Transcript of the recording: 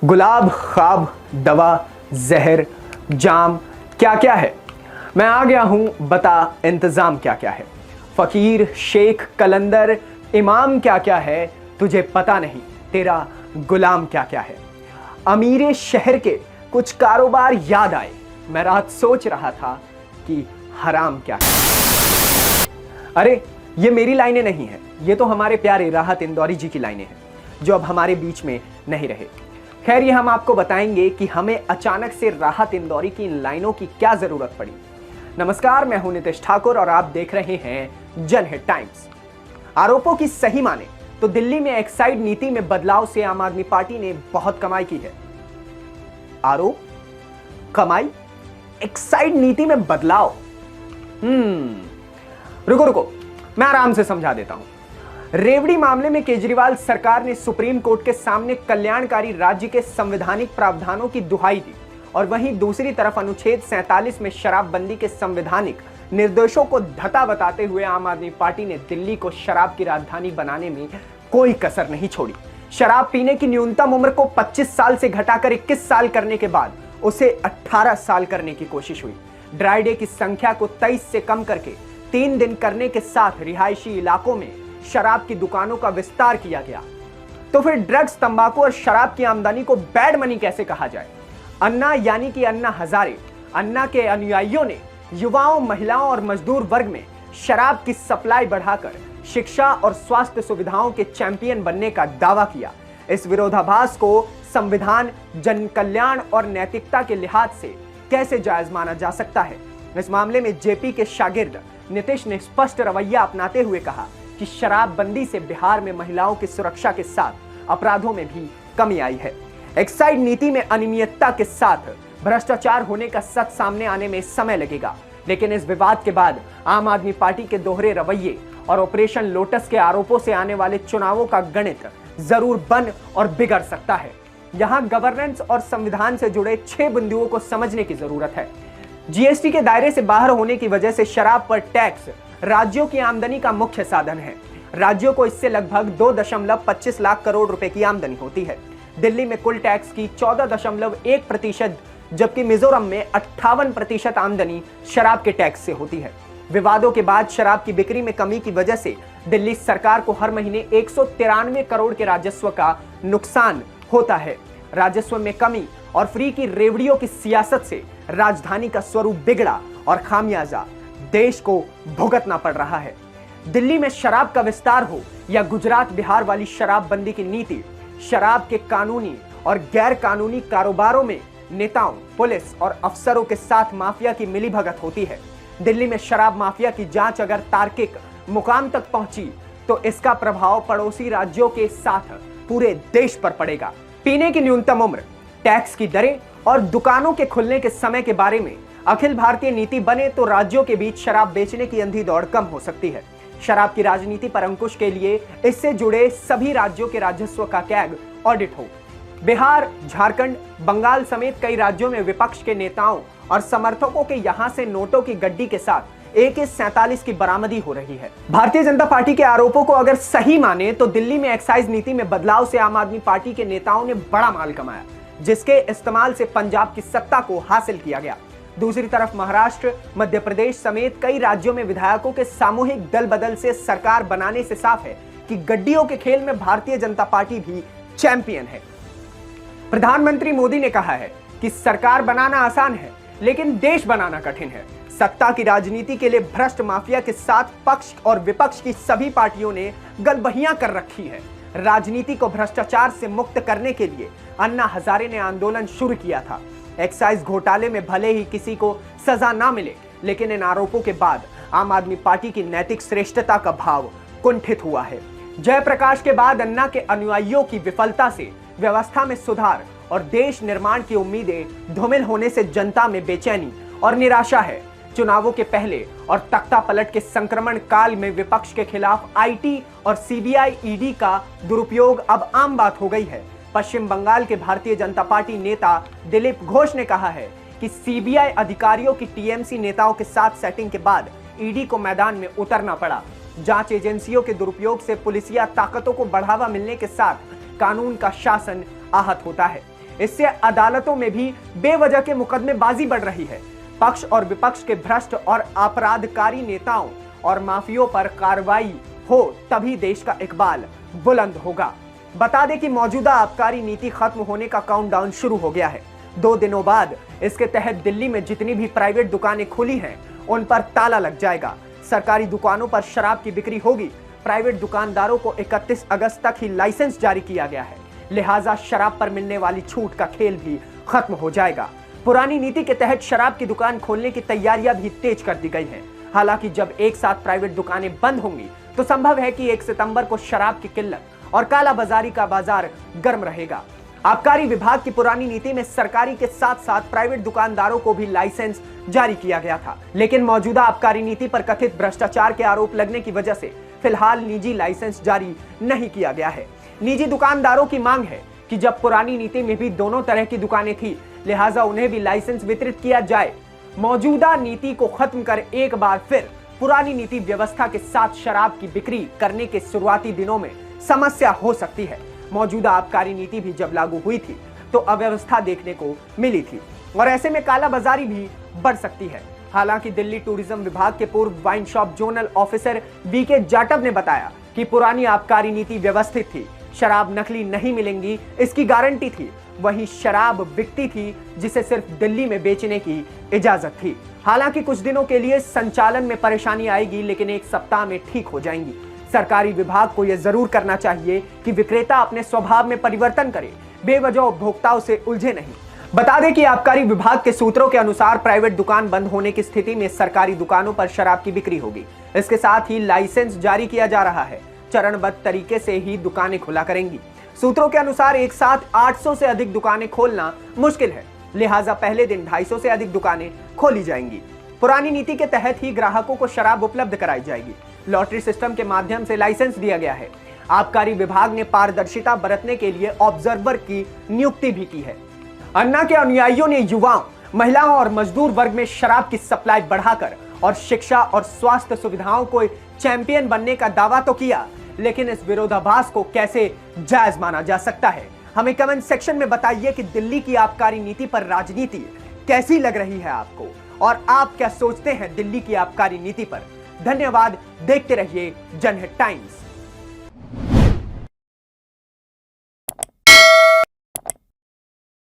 गुलाब, ख्वाब, दवा, जहर, जाम, क्या क्या है। मैं आ गया हूं, बता इंतजाम क्या क्या है। फकीर, शेख, कलंदर, इमाम क्या क्या है, तुझे पता नहीं तेरा गुलाम क्या क्या है। अमीरे शहर के कुछ कारोबार याद आए, मैं रात सोच रहा था कि हराम क्या है। अरे ये मेरी लाइनें नहीं है, ये तो हमारे प्यारे राहत इंदौरी जी की लाइनें हैं, जो अब हमारे बीच में नहीं रहे। खैर, ये हम आपको बताएंगे कि हमें अचानक से राहत इंदौरी की इन लाइनों की क्या जरूरत पड़ी। नमस्कार, मैं हूं नितेश ठाकुर और आप देख रहे हैं जनहित टाइम्स। आरोपों की सही माने तो दिल्ली में एक्साइज नीति में बदलाव से आम आदमी पार्टी ने बहुत कमाई की है। आरोप, कमाई, एक्साइज नीति में बदलाव। रुको रुको, मैं आराम से समझा देता हूं। रेवड़ी मामले में केजरीवाल सरकार ने सुप्रीम कोर्ट के सामने कल्याणकारी राज्य के संवैधानिक प्रावधानों की दुहाई दी और वहीं दूसरी तरफ अनुच्छेद 47 में शराबबंदी के संवैधानिक निर्देशों को धता बताते हुए आम आदमी पार्टी ने दिल्ली को शराब की राजधानी बनाने में कोई कसर नहीं छोड़ी। शराब पीने की न्यूनतम उम्र को 25 साल से घटाकर 21 साल करने के बाद उसे 18 साल करने की कोशिश हुई। ड्राई डे की संख्या को 23 से कम करके 3 दिन करने के साथ रिहायशी इलाकों में शराब की दुकानों का विस्तार किया गया। तो फिर ड्रग्स, तंबाकू और शराब की आमदनी को बैड मनी कैसे कहा जाए। अन्ना यानी कि अन्ना हजारे, अन्ना के अनुयायियों ने युवाओं, महिलाओं और मजदूर वर्ग में शराब की सप्लाई बढ़ाकर शिक्षा और स्वास्थ्य सुविधाओं के चैंपियन बनने का दावा किया। इस विरोधाभास को संविधान, जन कल्याण और नैतिकता के लिहाज से कैसे जायज माना जा सकता है। इस मामले में जेपी के शागिर्द नीतीश ने स्पष्ट रवैया अपनाते हुए कहा कि शराबबंदी से बिहार में महिलाओं की सुरक्षा के साथ अपराधों में भी कमी आई है। एक्साइज नीति में अनियमितता के साथ भ्रष्टाचार होने का सच सामने आने में समय लगेगा, लेकिन इस विवाद के बाद आम आदमी पार्टी के दोहरे रवैये और ऑपरेशन लोटस के आरोपों से आने वाले चुनावों का गणित जरूर बन और बिगड़ सकता है। यहां गवर्नेंस और संविधान से जुड़े 6 बिंदुओं को समझने की जरूरत है। जीएसटी के दायरे से बाहर होने की वजह से शराब पर टैक्स राज्यों की आमदनी का मुख्य साधन है। राज्यों को इससे लगभग 2.25 लाख करोड़ रुपए की आमदनी होती है। दिल्ली में कुल टैक्स की 14.1%, जबकि मिजोरम में 58% आमदनी शराब के टैक्स से होती है। विवादों के बाद शराब की बिक्री में कमी की वजह से दिल्ली सरकार को हर महीने 193 करोड़ के राजस्व का नुकसान होता है। राजस्व में कमी और फ्री की रेवड़ियों की सियासत से राजधानी का स्वरूप बिगड़ा और खामियाजा देश को भुगतना पड़ रहा है। दिल्ली में शराब का विस्तार हो या गुजरात बिहार वाली शराबबंदी की नीति, शराब के कानूनी और गैर कानूनी कारोबारों में नेताओं, पुलिस और अफसरों के साथ माफिया की मिलीभगत होती है। दिल्ली में शराब माफिया की जांच अगर तार्किक मुकाम तक पहुंची तो इसका प्रभाव पड़ोसी राज्यों के साथ पूरे देश पर पड़ेगा। पीने की न्यूनतम उम्र, टैक्स की दरें और दुकानों के खुलने के समय के बारे में अखिल भारतीय नीति बने तो राज्यों के बीच शराब बेचने की अंधी दौड़ कम हो सकती है। शराब की राजनीति पर अंकुश के लिए इससे जुड़े सभी राज्यों के राजस्व का कैग ऑडिट हो। बिहार, झारखंड, बंगाल समेत कई राज्यों में विपक्ष के नेताओं और समर्थकों के यहां से नोटों की गड्डी के साथ AK-47 की बरामदी हो रही है। भारतीय जनता पार्टी के आरोपों को अगर सही माने तो दिल्ली में एक्साइज नीति में बदलाव से आम आदमी पार्टी के नेताओं ने बड़ा माल कमाया, जिसके इस्तेमाल से पंजाब की सत्ता को हासिल किया गया। दूसरी तरफ महाराष्ट्र, मध्य प्रदेश समेत कई राज्यों में विधायकों के सामूहिक दल बदल से सरकार बनाने से साफ है कि गड्डियों के खेल में भारतीय जनता पार्टी भी चैंपियन है। प्रधानमंत्री मोदी ने कहा है कि सरकार बनाना आसान है, लेकिन देश बनाना कठिन है। सत्ता की राजनीति के लिए भ्रष्ट माफिया के साथ पक्ष और विपक्ष की सभी पार्टियों ने गलबहियां कर रखी है। राजनीति को भ्रष्टाचार से मुक्त करने के लिए अन्ना हजारे ने आंदोलन शुरू किया था। एक्साइज घोटाले में भले ही किसी को सजा ना मिले, लेकिन इन आरोपों के बाद आम आदमी पार्टी की नैतिक श्रेष्ठता का भाव कुंठित हुआ है। जयप्रकाश के बाद अन्ना के अनुयायियों की विफलता से व्यवस्था में सुधार और देश निर्माण की उम्मीदें धूमिल होने से जनता में बेचैनी और निराशा है। चुनावों के पहले और तख्ता पलट के संक्रमण काल में विपक्ष के खिलाफ IT और CBI, ED का दुरुपयोग अब आम बात हो गई है। पश्चिम बंगाल के भारतीय जनता पार्टी नेता दिलीप घोष ने कहा है कि CBI अधिकारियों की TMC नेताओं के साथ सेटिंग के बाद ED को मैदान में उतरना पड़ा। जांच एजेंसियों के दुरुपयोग से पुलिसिया ताकतों को बढ़ावा मिलने के साथ कानून का शासन आहत होता है। इससे अदालतों में भी बेवजह के मुकदमेबाजी बढ़ रही है। पक्ष और विपक्ष के भ्रष्ट और अपराधकारी नेताओं और माफियों पर कार्रवाई हो तभी देश का इकबाल बुलंद होगा। बता दें कि मौजूदा आबकारी नीति खत्म होने का काउंटडाउन शुरू हो गया है। 2 दिनों बाद इसके तहत दिल्ली में जितनी भी प्राइवेट दुकानें खुली हैं उन पर ताला लग जाएगा। सरकारी दुकानों पर शराब की बिक्री होगी। प्राइवेट दुकानदारों को 31 अगस्त तक ही लाइसेंस जारी किया गया है, लिहाजा शराब पर मिलने वाली छूट का खेल भी खत्म हो जाएगा। पुरानी नीति के तहत शराब की दुकान खोलने की तैयारियां भी तेज कर दी गई हैं। हालांकि जब एक साथ प्राइवेट दुकानें बंद होंगी तो संभव है कि 1 सितंबर को शराब की किल्लत और काला बाजारी का बाजार गर्म रहेगा। आबकारी विभाग की पुरानी नीति में सरकारी के साथ साथ प्राइवेट दुकानदारों को भी लाइसेंस जारी किया गया था, लेकिन मौजूदा आबकारी नीति पर कथित भ्रष्टाचार के आरोप लगने की वजह से फिलहाल निजी लाइसेंस जारी नहीं किया गया है। निजी दुकानदारों की मांग है कि जब पुरानी नीति में भी दोनों तरह की दुकानें थी, लिहाजा उन्हें भी लाइसेंस वितरित किया जाए। मौजूदा नीति को खत्म कर एक बार फिर पुरानी नीति व्यवस्था के साथ शराब की बिक्री करने के शुरुआती दिनों में समस्या हो सकती है। मौजूदा आबकारी नीति भी जब लागू हुई थी तो अव्यवस्था देखने को मिली थी और ऐसे में काला बाजारी भी बढ़ सकती है। हालांकि दिल्ली टूरिज्म विभाग के पूर्व wine shop zonal officer B K Jatav ने बताया कि पुरानी आबकारी नीति व्यवस्थित थी, शराब नकली नहीं मिलेंगी इसकी गारंटी थी। वहीं शराब बिकती थी जिसे सिर्फ दिल्ली में बेचने की इजाजत थी। हालांकि कुछ दिनों के लिए संचालन में परेशानी आएगी, लेकिन 1 सप्ताह में ठीक हो जाएंगी। सरकारी विभाग को यह जरूर करना चाहिए कि विक्रेता अपने स्वभाव में परिवर्तन करे, बेवजह उपभोक्ताओं से उलझे नहीं। बता दें कि आबकारी विभाग के सूत्रों के अनुसार प्राइवेट दुकान बंद होने की स्थिति में सरकारी दुकानों पर शराब की बिक्री होगी। इसके साथ ही लाइसेंस जारी किया जा रहा है। चरणबद्ध तरीके से ही दुकानें खुला करेंगी। सूत्रों के अनुसार एक साथ 800 से अधिक दुकानें खोलना मुश्किल है, लिहाजा पहले दिन 250 से अधिक दुकानें खोली जाएंगी। पुरानी नीति के तहत ही ग्राहकों को शराब उपलब्ध कराई जाएगी। लॉटरी सिस्टम के माध्यम से लाइसेंस दिया गया है। आबकारी विभाग ने पारदर्शिता बरतने के लिए ऑब्जर्वर की नियुक्ति भी की है। अन्ना के अनुयायियों ने युवाओं, महिलाओं और मजदूर वर्ग में शराब की सप्लाई बढ़ाकर और शिक्षा और स्वास्थ्य सुविधाओं को चैंपियन बनने का दावा तो किया, लेकिन इस विरोधाभास को कैसे जायज माना जा सकता है? हमें कमेंट सेक्शन में बताइए कि दिल्ली की आबकारी नीति पर राजनीति कैसी लग रही है आपको, और आप क्या सोचते हैं दिल्ली की आबकारी नीति पर। धन्यवाद। देखते रहिए जनहित टाइम्स।